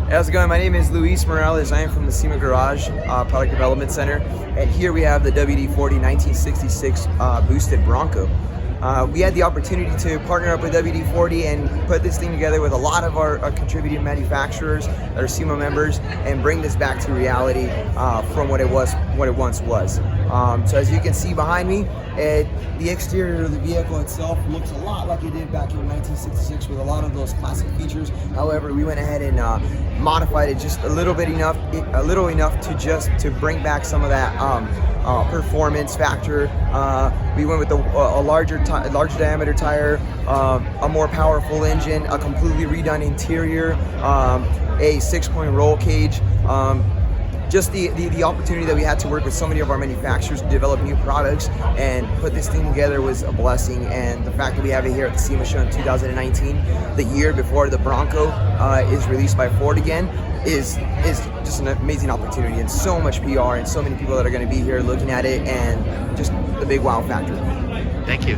How's it going? My name is Luis Morales. I am from the SEMA Garage Product Development Center, and here we have the WD-40 1966 boosted Bronco. We had the opportunity to partner up with WD-40 and put this thing together with a lot of our contributing manufacturers that are SEMA members, and bring this back to reality from what it once was. So as you can see behind me, the exterior of the vehicle itself looks a lot like it did back in 1966 with a lot of those classic features. However, we went ahead and modified it just a little enough to bring back some of that performance factor. We went with a larger diameter tire, a more powerful engine, a completely redone interior, a 6-point roll cage. Just the opportunity that we had to work with so many of our manufacturers to develop new products and put this thing together was a blessing. And the fact that we have it here at the SEMA show in 2019, the year before the Bronco is released by Ford again, is just an amazing opportunity, and so much PR and so many people that are going to be here looking at it, and just the big wow factor. Thank you.